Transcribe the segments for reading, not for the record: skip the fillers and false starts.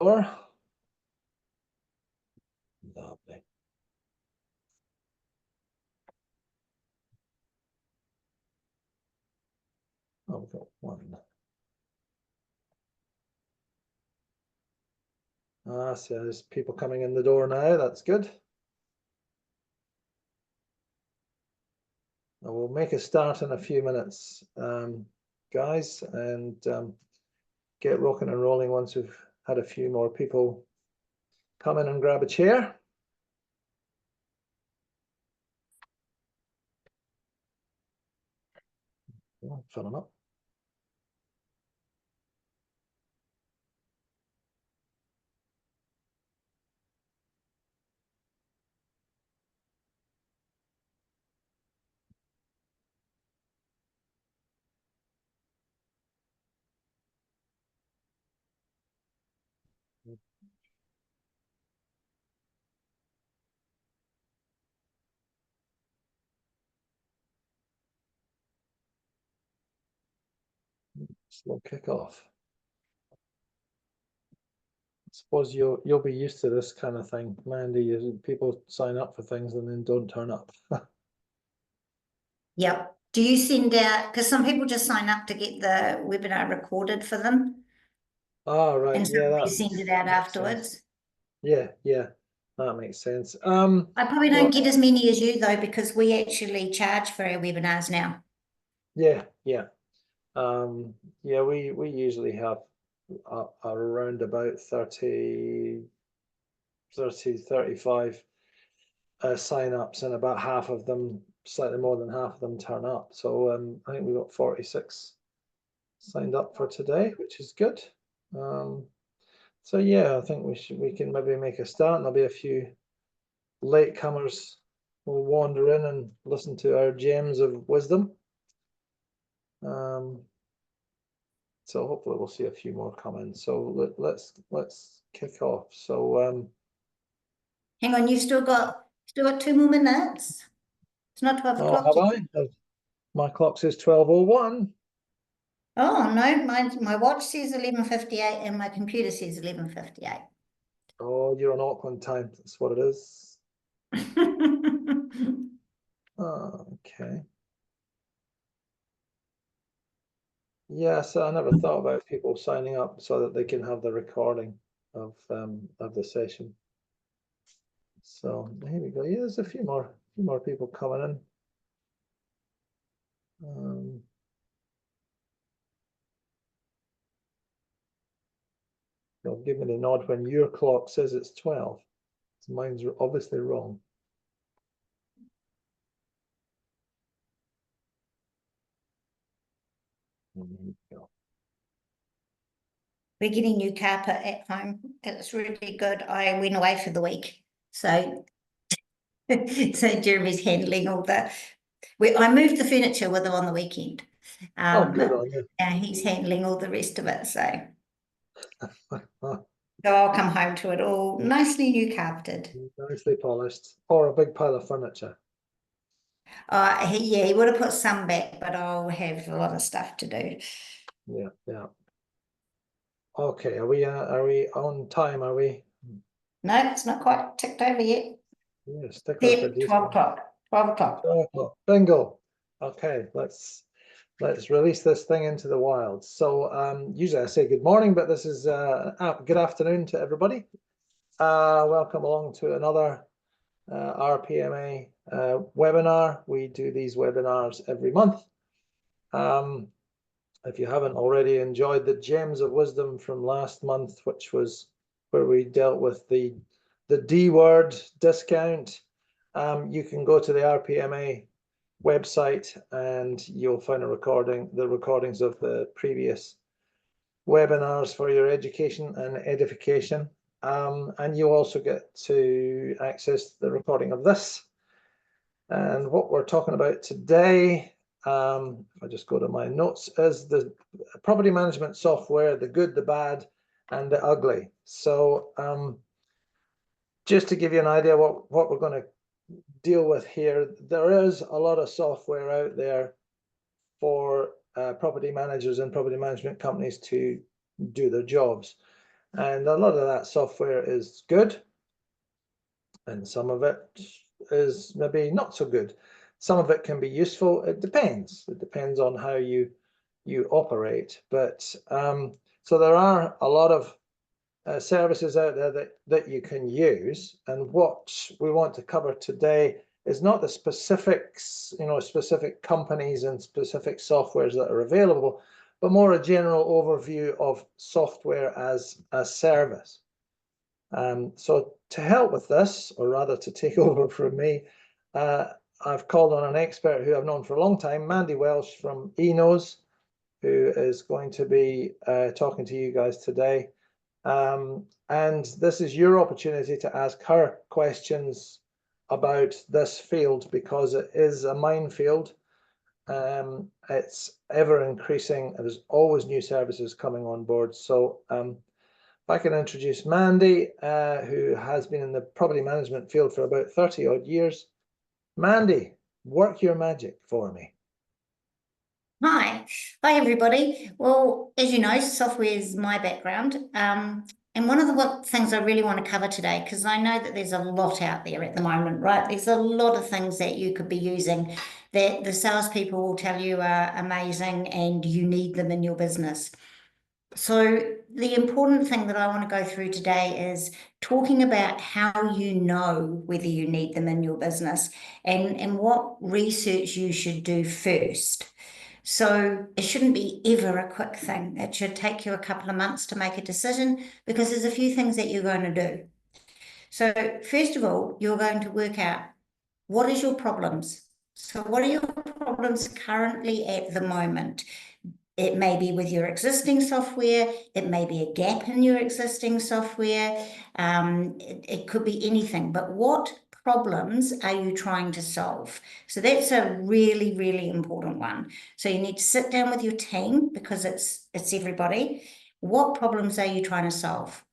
Lovely. Oh, we've got one. So there's people coming in the door now. That's good. We'll make a start in a few minutes, guys, and get rocking and rolling once we've had a few more people come in and grab a chair. Fill them up. Slow kickoff. I suppose you'll be used to this kind of thing, Mandy. People sign up for things and then don't turn up. Yep. Do you send out, because some people just sign up to get the webinar recorded for them? Oh, right. And so we send it out afterwards. Sense. Yeah, that makes sense. I probably don't get as many as you though, because we actually charge for our webinars now. Yeah. We usually have around about 30, 35 sign-ups, and about half of them, slightly more than half of them, turn up. So I think we've got 46 signed up for today, which is good. So yeah, I think we can maybe make a start, and there'll be a few latecomers will wander in and listen to our gems of wisdom. So hopefully we'll see a few more come in. So let's kick off. So hang on, you've still got 2 more minutes. It's not 12 o'clock. Have I? My clock says 12:01. Oh no, my watch says 11:58 and my computer says 11:58. Oh, you're on Auckland time. That's what it is. Okay. Yeah, so I never thought about people signing up so that they can have the recording of the session. So here we go. Yeah, there's a few more people coming in. They'll give me the nod when your clock says it's 12. So mine's obviously wrong. We're getting new carpet at home. It's really good. I went away for the week. So Jeremy's handling all the... I moved the furniture with him on the weekend. Good on you. And he's handling all the rest of it. So I'll come home to it all nicely new carpeted. Nicely polished. Or a big pile of furniture. He would have put some back, but I'll have a lot of stuff to do. Yeah. Okay, are we on time? Are we? No, it's not quite ticked over yet. Yeah, 12 o'clock. 12 o'clock. 12 o'clock. Bingo. Okay, let's release this thing into the wild. So usually I say good morning, but this is good afternoon to everybody. Welcome along to another RPMA webinar. We do these webinars every month. If you haven't already enjoyed the gems of wisdom from last month, which was where we dealt with the D word discount, you can go to the RPMA website and you'll find the recordings of the previous webinars for your education and edification. And you also get to access the recording of this. And what we're talking about today, if I just go to my notes, is the property management software, the good, the bad, and the ugly. So just to give you an idea what we're going to deal with here, there is a lot of software out there for property managers and property management companies to do their jobs. And a lot of that software is good, and some of it is maybe not so good. Some of it can be useful. It depends. It depends on how you operate. But so there are a lot of services out there that you can use. And what we want to cover today is not the specifics, specific companies and specific softwares that are available, but more a general overview of software as a service. So to help with this, or rather to take over from me, I've called on an expert who I've known for a long time, Mandy Welch from Eknows, who is going to be talking to you guys today. And this is your opportunity to ask her questions about this field, because it is a minefield. It's ever increasing, and there's always new services coming on board. So if I can introduce Mandy, who has been in the property management field for about 30 odd years. Mandy, work your magic for me. Hi everybody. Well, as you know, software is my background. And one of the things I really want to cover today, because I know that there's a lot out there at the moment, right? There's a lot of things that you could be using that the salespeople will tell you are amazing and you need them in your business. So the important thing that I want to go through today is talking about how you know whether you need them in your business and what research you should do first. So it shouldn't be ever a quick thing. It should take you a couple of months to make a decision, because there's a few things that you're going to do. So first of all, you're going to work out, what is your problems? So what are your problems currently at the moment? It may be with your existing software. It may be a gap in your existing software. It could be anything, but what problems are you trying to solve? So that's a really, really important one. So you need to sit down with your team, because it's everybody. What problems are you trying to solve?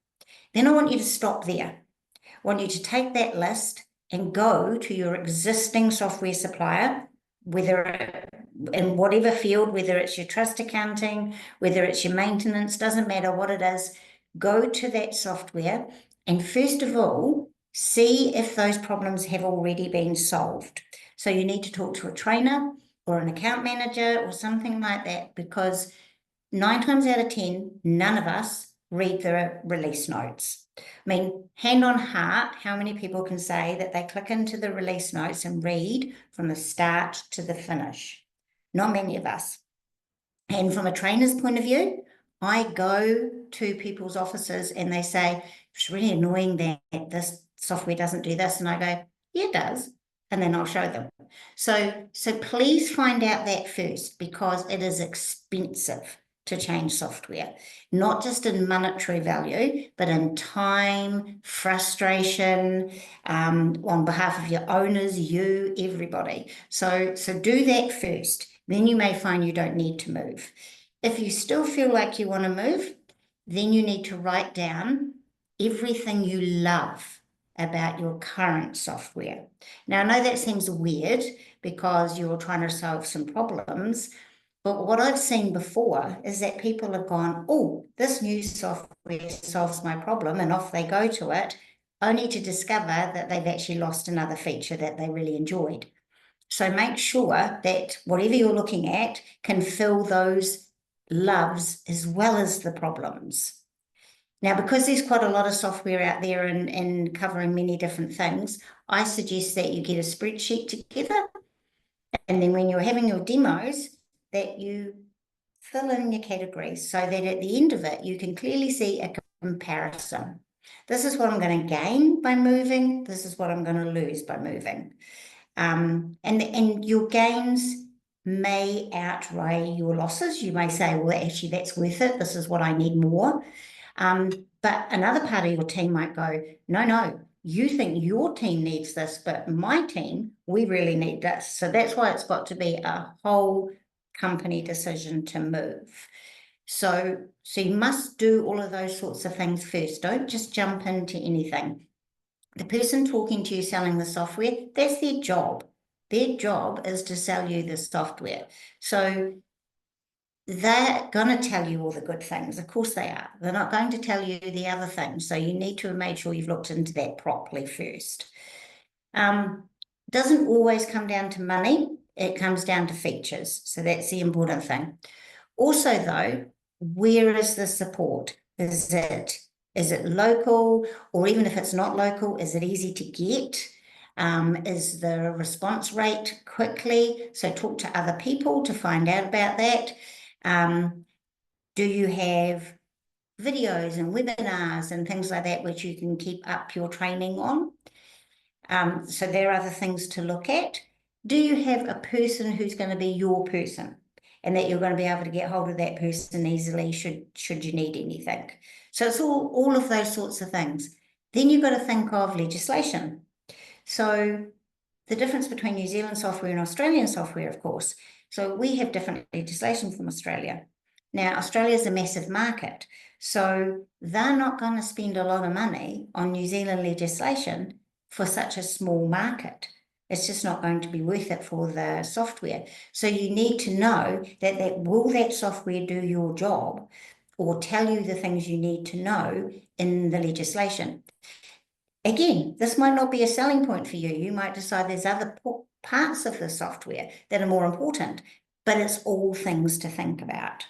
Then I want you to stop there. I want you to take that list and go to your existing software supplier, whether in whatever field, whether it's your trust accounting, whether it's your maintenance, doesn't matter what it is, go to that software and first of all, see if those problems have already been solved. So you need to talk to a trainer or an account manager or something like that, because 9 times out of 10, none of us read the release notes. I mean, hand on heart, how many people can say that they click into the release notes and read from the start to the finish? Not many of us. And from a trainer's point of view, I go to people's offices and they say, it's really annoying that this software doesn't do this. And I go, yeah, it does. And then I'll show them. So please find out that first, because it is expensive to change software, not just in monetary value, but in time, frustration, on behalf of your owners, you, everybody. So do that first. Then you may find you don't need to move. If you still feel like you want to move, then you need to write down everything you love about your current software. Now, I know that seems weird because you're trying to solve some problems, but what I've seen before is that people have gone, oh, this new software solves my problem, and off they go to it, only to discover that they've actually lost another feature that they really enjoyed. So make sure that whatever you're looking at can fill those loves as well as the problems. Now, because there's quite a lot of software out there and covering many different things, I suggest that you get a spreadsheet together, and then when you're having your demos, that you fill in your categories so that at the end of it, you can clearly see a comparison. This is what I'm going to gain by moving. This is what I'm going to lose by moving. And your gains may outweigh your losses. You may say, well, actually, that's worth it. This is what I need more. But another part of your team might go, no, you think your team needs this, but my team, we really need this. So that's why it's got to be a whole company decision to move. So you must do all of those sorts of things first. Don't just jump into anything. The person talking to you selling the software, that's their job. Their job is to sell you the software. So they're going to tell you all the good things. Of course they are. They're not going to tell you the other things. So you need to have made sure you've looked into that properly first. Doesn't always come down to money. It comes down to features. So that's the important thing. Also, though, where is the support? Is it local, or even if it's not local, is it easy to get? Is the response rate quickly? So talk to other people to find out about that. Do you have videos and webinars and things like that which you can keep up your training on? So there are other things to look at. Do you have a person who's going to be your person, and that you're going to be able to get hold of that person easily should you need anything? So it's all of those sorts of things. Then you've got to think of legislation. So the difference between New Zealand software and Australian software, of course. So we have different legislation from Australia. Now, Australia is a massive market, so they're not going to spend a lot of money on New Zealand legislation for such a small market. It's just not going to be worth it for the software. So you need to know that will that software do your job, or tell you the things you need to know in the legislation. Again, this might not be a selling point for you. You might decide there's other parts of the software that are more important, but it's all things to think about.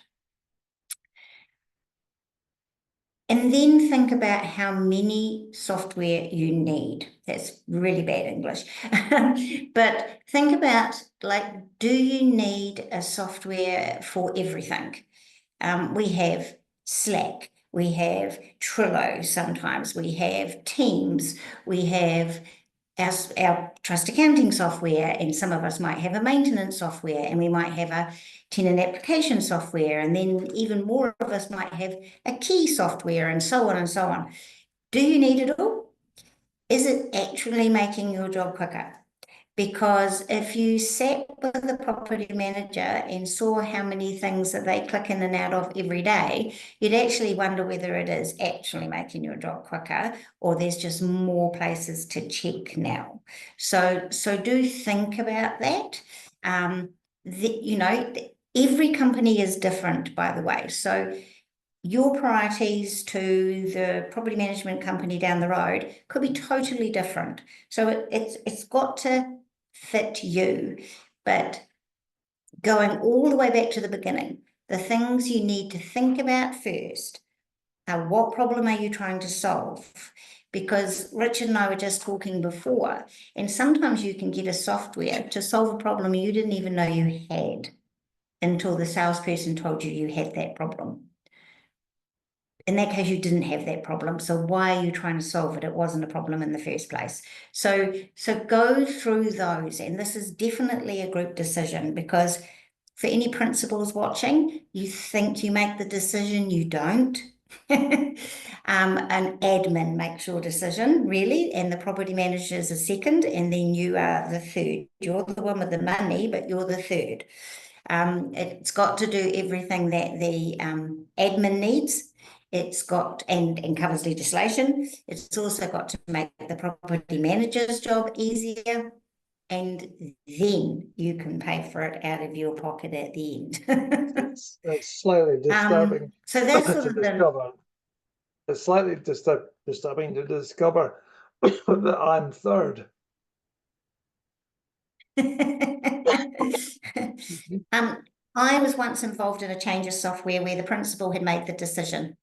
And then think about how many software you need. That's really bad English. But think about, like, do you need a software for everything? We have Slack, we have Trello sometimes, we have Teams, we have our trust accounting software, and some of us might have a maintenance software, and we might have a tenant application software, and then even more of us might have a key software, and so on and so on. Do you need it all? Is it actually making your job quicker? Because if you sat with the property manager and saw how many things that they click in and out of every day, you'd actually wonder whether it is actually making your job quicker, or there's just more places to check now. So do think about that. Every company is different, by the way. So your priorities to the property management company down the road could be totally different. So it's got to fit you. But going all the way back to the beginning, the things you need to think about first are, what problem are you trying to solve? Because Richard and I were just talking before, and sometimes you can get a software to solve a problem you didn't even know you had until the salesperson told you you had that problem. In that case, you didn't have that problem. So why are you trying to solve it? It wasn't a problem in the first place. So go through those. And this is definitely a group decision, because for any principals watching, you think you make the decision, you don't. An admin makes your decision, really, and the property manager is a second, and then you are the third. You're the one with the money, but you're the third. It's got to do everything that the admin needs. It's got and covers legislation. It's also got to make the property manager's job easier, and then you can pay for it out of your pocket at the end. It's slightly disturbing so that's sort to of the discover. It's slightly disturbing to discover that I'm third. I was once involved in a change of software where the principal had made the decision.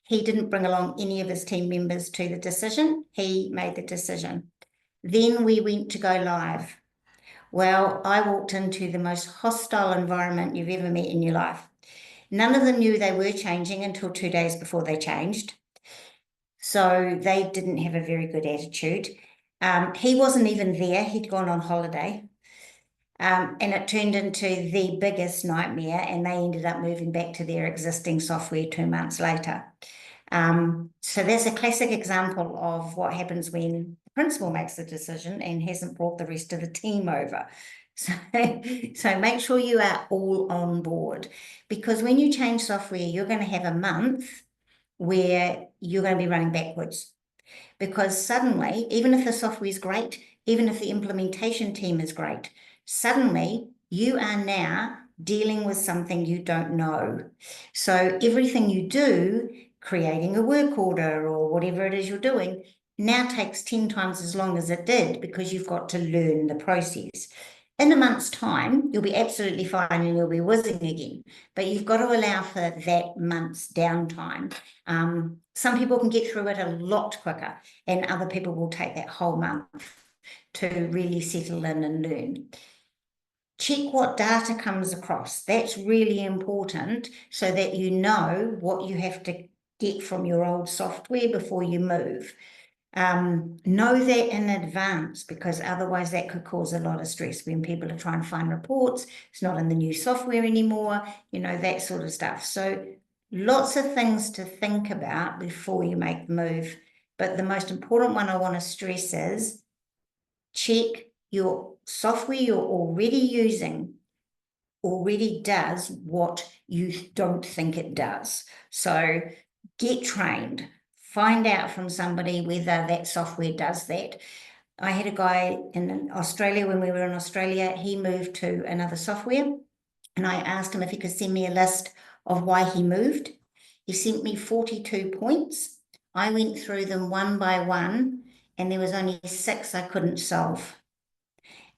He didn't bring along any of his team members to the decision. He made the decision. Then we went to go live. Well, I walked into the most hostile environment you've ever met in your life. None of them knew they were changing until 2 days before they changed. So they didn't have a very good attitude. He wasn't even there. He'd gone on holiday. And it turned into the biggest nightmare, and they ended up moving back to their existing software 2 months later. So that's a classic example of what happens when the principal makes the decision and hasn't brought the rest of the team over. So make sure you are all on board, because when you change software, you're going to have a month where you're going to be running backwards, because suddenly, even if the software is great, even if the implementation team is great, suddenly you are now dealing with something you don't know. So everything you do, creating a work order or whatever it is you're doing, now takes 10 times as long as it did because you've got to learn the process. In a month's time, you'll be absolutely fine and you'll be whizzing again, but you've got to allow for that month's downtime. Some people can get through it a lot quicker, and other people will take that whole month to really settle in and learn. Check what data comes across. That's really important so that you know what you have to get from your old software before you move. Know that in advance, because otherwise that could cause a lot of stress when people are trying to find reports. It's not in the new software anymore, you know, that sort of stuff. So lots of things to think about before you make the move. But the most important one I want to stress is check your software you're already using already does what you don't think it does. So get trained. Find out from somebody whether that software does that. I had a guy in Australia when we were in Australia. He moved to another software, and I asked him if he could send me a list of why he moved. He sent me 42 points. I went through them one by one, and there was only 6 I couldn't solve.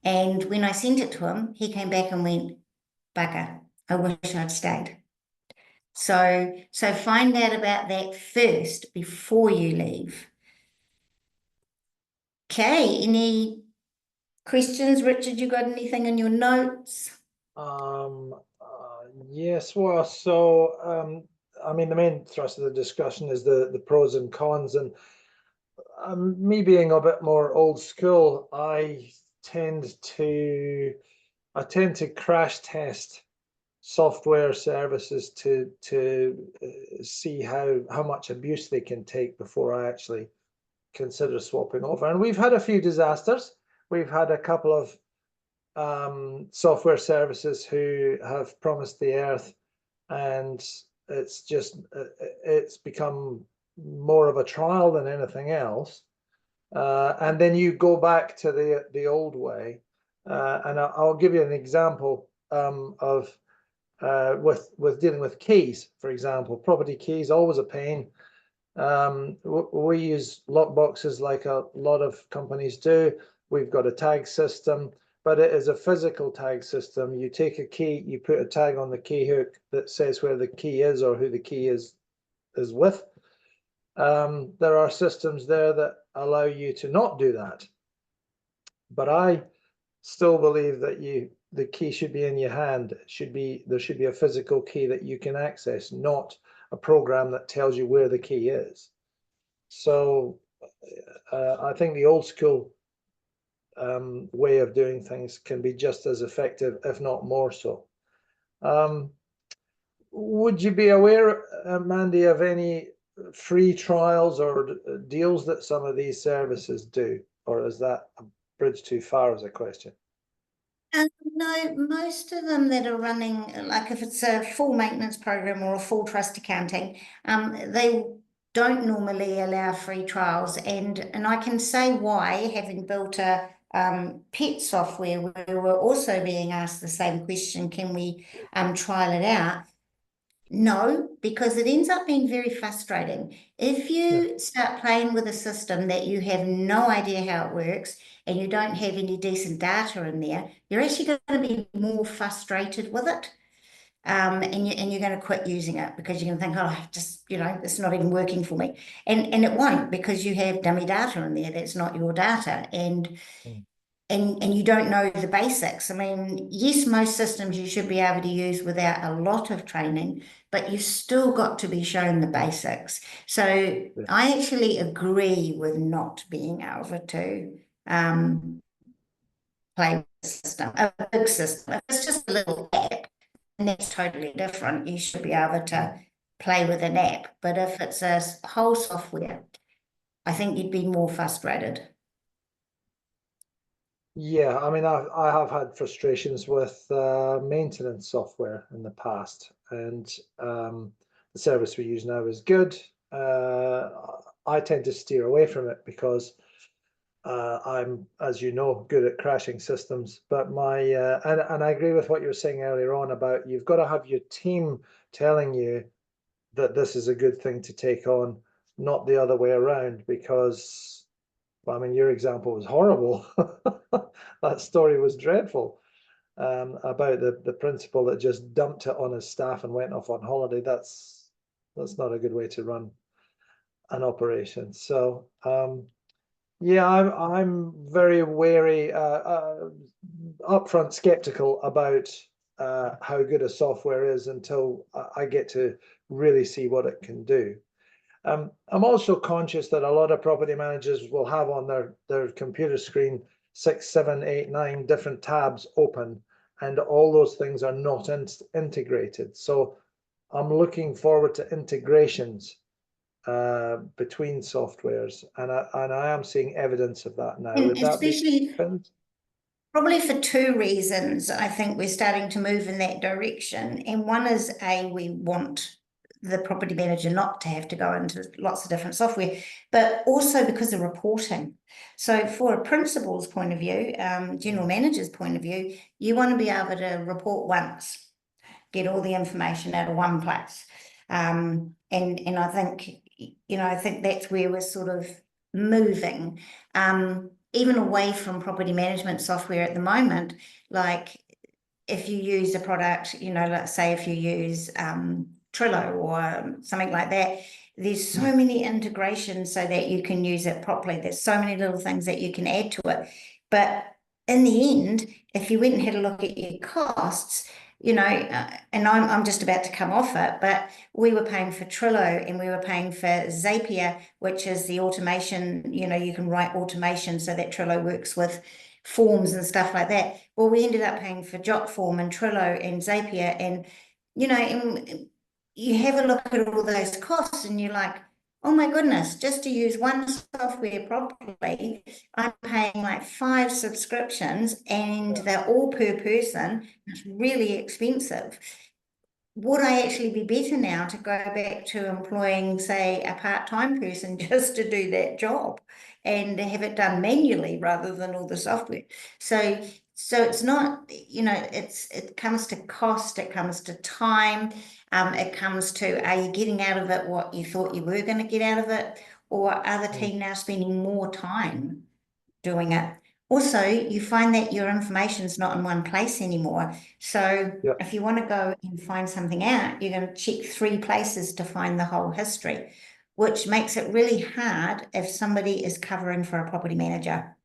And when I sent it to him, he came back and went, "Bugger, I wish I'd stayed." So find out about that first before you leave. Okay, any questions, Richard? You got anything in your notes? Yes, well, so I mean, the main thrust of the discussion is the pros and cons, and me being a bit more old school, I tend to crash test software services to see how much abuse they can take before I actually consider swapping over. And we've had a few disasters. We've had a couple of software services who have promised the earth, and it's become more of a trial than anything else. And then you go back to the old way, and I'll give you an example of with dealing with keys, for example. Property keys, always a pain. We use lockboxes like a lot of companies do. We've got a tag system, but it is a physical tag system. You take a key, you put a tag on the key hook that says where the key is or who the key is with. There are systems there that allow you to not do that. But I still believe that the key should be in your hand. There should be a physical key that you can access, not a program that tells you where the key is. So I think the old school way of doing things can be just as effective, if not more so. Would you be aware, Mandy, of any free trials or deals that some of these services do, or is that a bridge too far as a question? No, most of them that are running, like if it's a full maintenance program or a full trust accounting, they don't normally allow free trials. And I can say why, having built a pet software where we're also being asked the same question, can we trial it out? No, because it ends up being very frustrating. If you start playing with a system that you have no idea how it works and you don't have any decent data in there, you're actually going to be more frustrated with it. And you're going to quit using it because you're going to think, oh, just, you know, it's not even working for me. And it won't, because you have dummy data in there that's not your data. And you don't know the basics. I mean, yes, most systems you should be able to use without a lot of training, but you've still got to be shown the basics. So I actually agree with not being able to play with a system, a big system. If it's just a little app, and that's totally different. You should be able to play with an app. But if it's a whole software, I think you'd be more frustrated. Yeah, I mean, I have had frustrations with maintenance software in the past, and the service we use now is good. I tend to steer away from it because I'm, as you know, good at crashing systems, but my and I agree with what you were saying earlier on about you've got to have your team telling you that this is a good thing to take on, not the other way around, because, well, I mean, your example was horrible. That story was dreadful, about the principal that just dumped it on his staff and went off on holiday. That's not a good way to run an operation. So, yeah, I'm very wary, upfront skeptical about how good a software is until I get to really see what it can do. I'm also conscious that a lot of property managers will have on their computer screen 6, 7, 8, 9 different tabs open, and all those things are not integrated. So I'm looking forward to integrations between softwares, and I am seeing evidence of that now. And Would that be especially evidence? probably for two reasons, I think we're starting to move in that direction. And one is we want the property manager not to have to go into lots of different software, but also because of reporting. So for a principal's point of view, general manager's point of view, you want to be able to report once, get all the information out of one place. And I think, I think that's where we're sort of moving. Even away from property management software at the moment, like if you use a product, let's say if you use Trello or something like that, there's so many integrations so that you can use it properly. There's so many little things that you can add to it. But in the end, if you went and had a look at your costs, and I'm just about to come off it, but we were paying for Trello and we were paying for Zapier, which is the automation, you can write automation so that Trello works with forms and stuff like that. Well, we ended up paying for Jotform and Trello and Zapier, and and you have a look at all those costs and you're like, oh my goodness, just to use one software properly, I'm paying like 5 subscriptions and they're all per person. It's really expensive. Would I actually be better now to go back to employing, say, a part-time person just to do that job and have it done manually rather than all the software? So it's not, it comes to cost, it comes to time, it comes to, are you getting out of it what you thought you were going to get out of it, or are the team now spending more time doing it? Also, you find that your information's not in one place anymore. So if you want to go and find something out, you're going to check 3 places to find the whole history, which makes it really hard if somebody is covering for a property manager.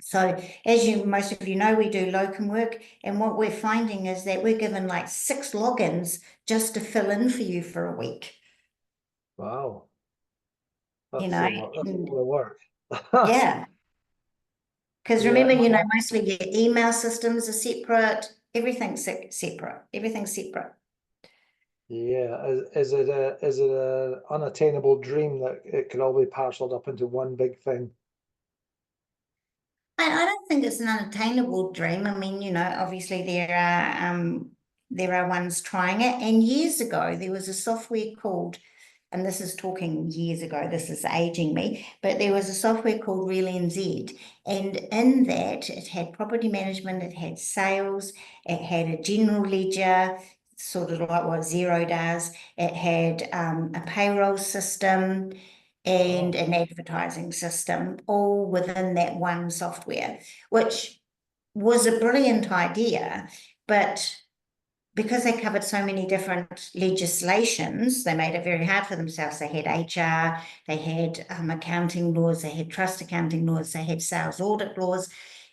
So as most of you know, we do locum work, and what we're finding is that we're given like 6 logins just to fill in for you for a week. Wow. That's You a know, lot, that's a lot of work. yeah. Because remember, mostly your email systems are separate, everything's separate, everything's separate. Yeah, is it a unattainable dream that it could all be parceled up into one big thing? I don't think it's an unattainable dream. I mean, obviously there are ones trying it. And years ago, there was a software called, and this is talking years ago, this is aging me, but there was a software called Real NZ. And in that, it had property management, it had sales, it had a general ledger, sort of like what Xero does. It had a payroll system and an advertising system, all within that one software, which was a brilliant idea. But because they covered so many different legislations, they made it very hard for themselves. They had HR, they had accounting laws, they had trust accounting laws, they had sales audit laws.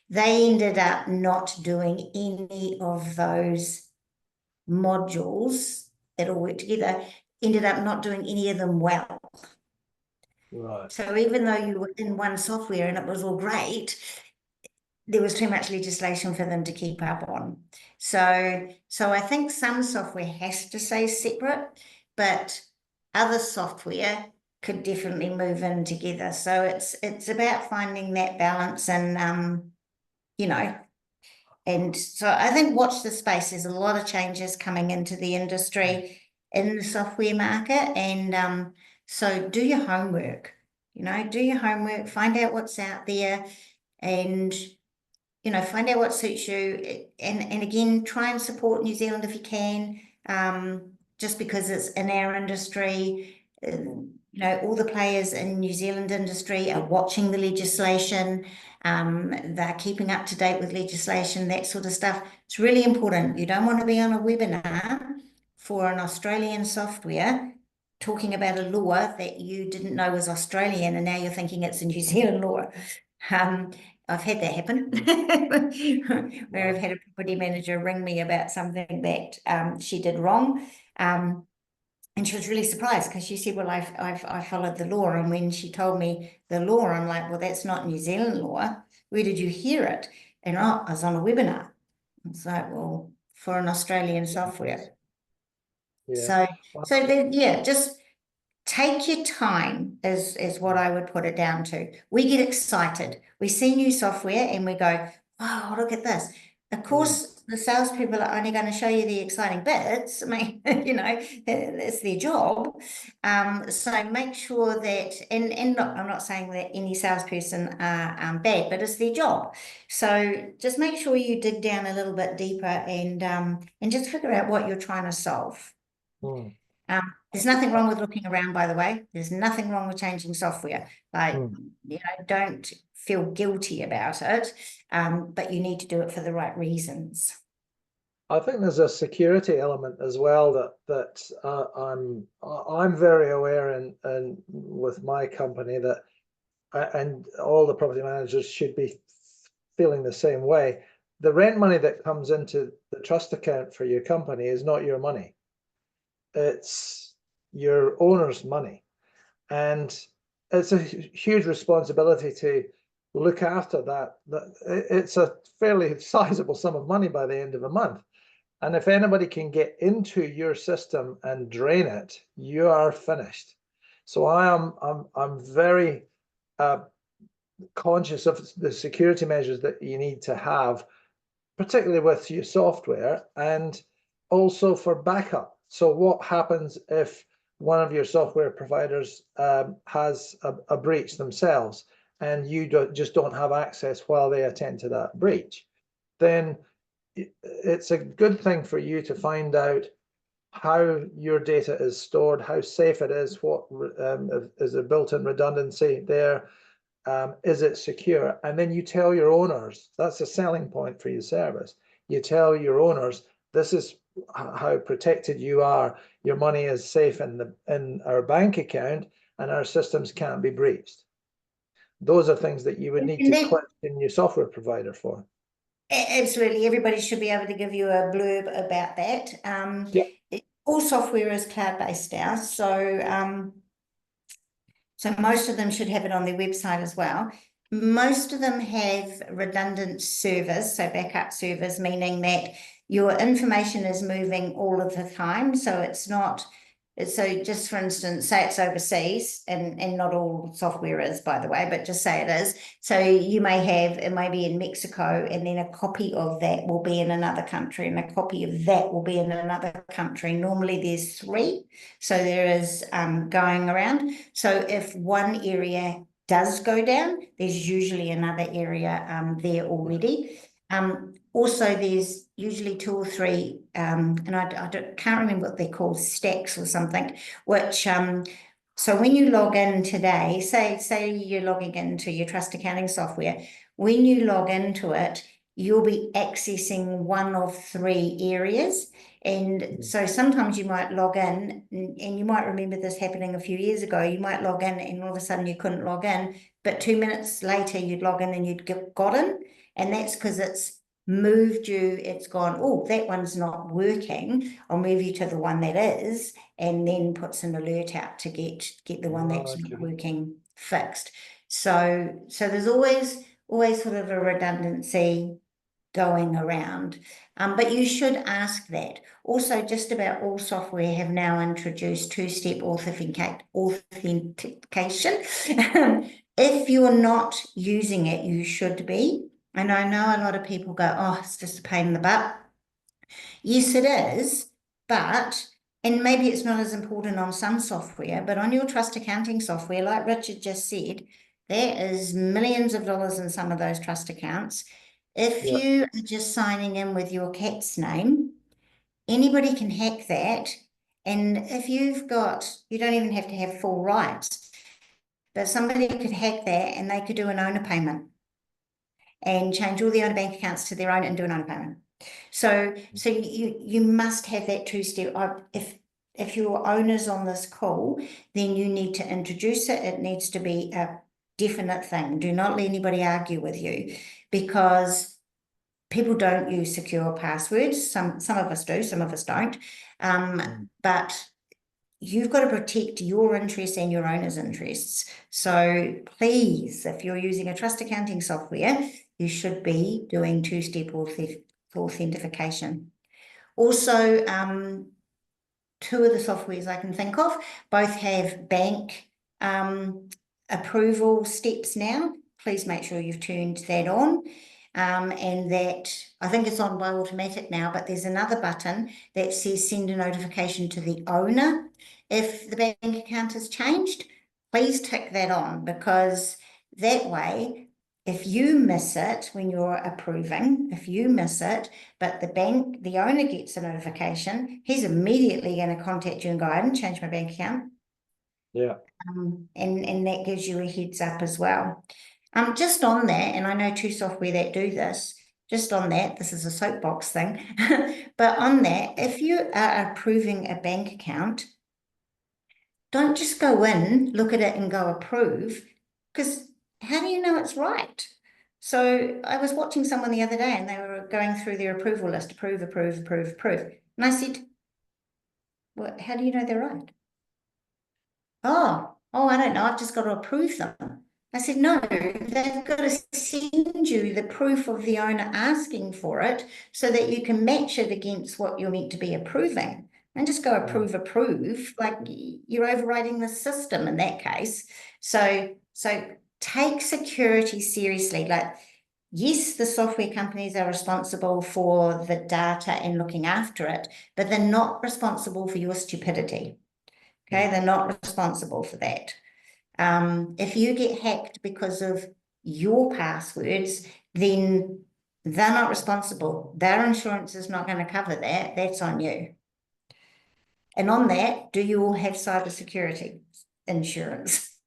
They ended up not doing any of those modules that all work together, ended up not doing any of them well. Right. So even though you were in one software and it was all great, there was too much legislation for them to keep up on. So I think some software has to stay separate, but other software could definitely move in together. So it's about finding that balance, and and so I think watch the space. There's a lot of changes coming into the industry in the software market, and so do your homework. do your homework, find out what's out there, and find out what suits you. And again, try and support New Zealand if you can, just because it's in our industry. All the players in New Zealand industry are watching the legislation. They're keeping up to date with legislation, that sort of stuff. It's really important. You don't want to be on a webinar for an Australian software talking about a law that you didn't know was Australian, and now you're thinking it's a New Zealand law. I've had that happen where I've had a property manager ring me about something that she did wrong. And she was really surprised because she said, well, I followed the law. And when she told me the law, I'm like, well, that's not New Zealand law. Where did you hear it? And I was on a webinar. It's like, well, for an Australian software. Yeah. Just take your time is what I would put it down to. We get excited. We see new software and we go, oh, look at this. Of course, the salespeople are only going to show you the exciting bits. I mean, that's their job. So make sure that, I'm not saying that any salesperson are bad, but it's their job. So just make sure you dig down a little bit deeper and just figure out what you're trying to solve. There's nothing wrong with looking around, by the way. There's nothing wrong with changing software. Don't feel guilty about it, but you need to do it for the right reasons. I think there's a security element as well that I'm very aware and with my company that, and all the property managers should be feeling the same way. The rent money that comes into the trust account for your company is not your money. It's your owner's money, and it's a huge responsibility to look after that. It's a fairly sizable sum of money by the end of a month, and if anybody can get into your system and drain it, you are finished. So I'm very conscious of the security measures that you need to have, particularly with your software, and also for backup. So what happens if one of your software providers has a breach themselves and you just don't have access while they attend to that breach? Then it's a good thing for you to find out how your data is stored, how safe it is, what is a built-in redundancy there, is it secure? And then you tell your owners, that's a selling point for your service. You tell your owners, this is how protected you are. Your money is safe in our bank account, and our systems can't be breached. Those are things that you would need to question your software provider for. Absolutely, everybody should be able to give you a blurb about that. All software is cloud-based now, so most of them should have it on their website as well. Most of them have redundant servers, so backup servers, meaning that your information is moving all of the time. So it's not, so just for instance, say it's overseas, and not all software is, by the way, but just say it is. So you may have, it may be in Mexico, and then a copy of that will be in another country, and a copy of that will be in another country. Normally there's 3. So there is going around. So if one area does go down, there's usually another area there already. Also, there's usually 2 or 3, and I can't remember what they're called, stacks or something, which, so when you log in today, say you're logging into your trust accounting software, when you log into it, you'll be accessing 1 of 3 areas. And so sometimes you might log in, and you might remember this happening a few years ago. You might log in and all of a sudden you couldn't log in, but 2 minutes later you'd log in and you'd got in. And that's because it's moved you, it's gone, oh, that one's not working, I'll move you to the one that is, and then puts an alert out to get the one that's not working fixed. So there's always sort of a redundancy going around, but you should ask that. Also, just about all software have now introduced 2-step authentication. If you're not using it, you should be. And I know a lot of people go, oh, it's just a pain in the butt. Yes, it is, but And maybe it's not as important on some software, but on your trust accounting software, like Richard just said, there is millions of dollars in some of those trust accounts. If Yeah. you are just signing in with your cat's name, anybody can hack that. And if you've got, you don't even have to have full rights, but somebody could hack that and they could do an owner payment and change all the owner bank accounts to their own and do an owner payment. So you must have that two-step. If your owner's on this call, then you need to introduce it. It needs to be a definite thing. Do not let anybody argue with you, because people don't use secure passwords. Some of us do, some of us don't. But you've got to protect your interests and your owner's interests. So please, if you're using a trust accounting software, you should be doing two-step authentication. Also, two of the softwares I can think of both have bank approval steps now. Please make sure you've turned that on. And that, I think it's on by automatic now, but there's another button that says send a notification to the owner if the bank account has changed. Please tick that on, because that way, if you miss it when you're approving, if you miss it, but the owner gets a notification, he's immediately going to contact you and go, I didn't change my bank account. Yeah. And that gives you a heads up as well. Just on that, and I know two software that do this, just on that, this is a soapbox thing, but on that, if you are approving a bank account, don't just go in, look at it and go approve, because how do you know it's right? So I was watching someone the other day and they were going through their approval list, approve, approve, approve, approve. And I said, well, how do you know they're right? Oh, I don't know, I've just got to approve them. I said, no, they've got to send you the proof of the owner asking for it so that you can match it against what you're meant to be approving. And just go approve, like you're overriding the system in that case. So take security seriously. Like, yes, the software companies are responsible for the data and looking after it, but they're not responsible for your stupidity. Okay, they're not responsible for that. If you get hacked because of your passwords, then they're not responsible. Their insurance is not going to cover that. That's on you. And on that, do you all have cybersecurity insurance?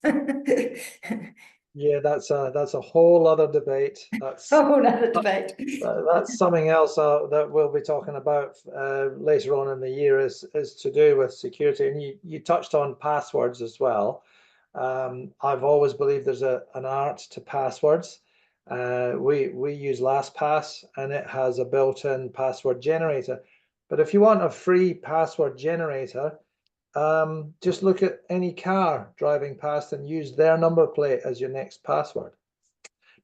Yeah, that's a whole other debate. That's a whole other debate. That's something else that we'll be talking about later on in the year, is to do with security. And you touched on passwords as well. I've always believed there's an art to passwords. We use LastPass, and it has a built-in password generator. But if you want a free password generator, just look at any car driving past and use their number plate as your next password,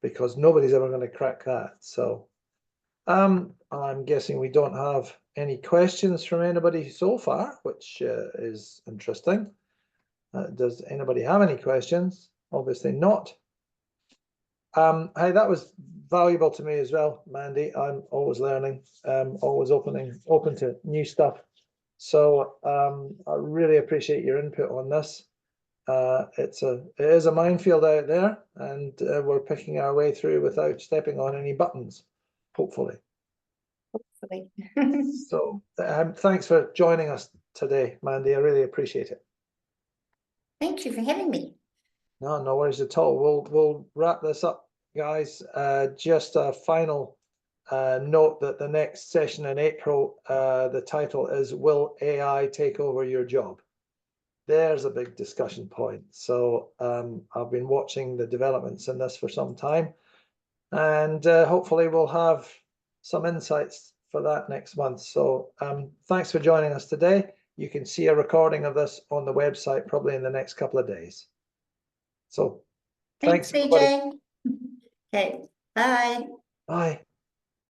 because nobody's ever going to crack that. So I'm guessing we don't have any questions from anybody so far, which is interesting. Does anybody have any questions? Obviously not. Hey, that was valuable to me as well, Mandy. I'm always learning, always open to new stuff. So I really appreciate your input on this. It is a minefield out there, and we're picking our way through without stepping on any buttons, hopefully. So thanks for joining us today, Mandy. I really appreciate it. Thank you for having me. No worries at all. We'll wrap this up, guys. Just a final note that the next session in April, the title is "Will AI Take Over Your Job?" There's a big discussion point. So I've been watching the developments in this for some time, and hopefully we'll have some insights for that next month. So thanks for joining us today. You can see a recording of this on the website probably in the next couple of days. So thanks, BJ. Okay, bye. Bye.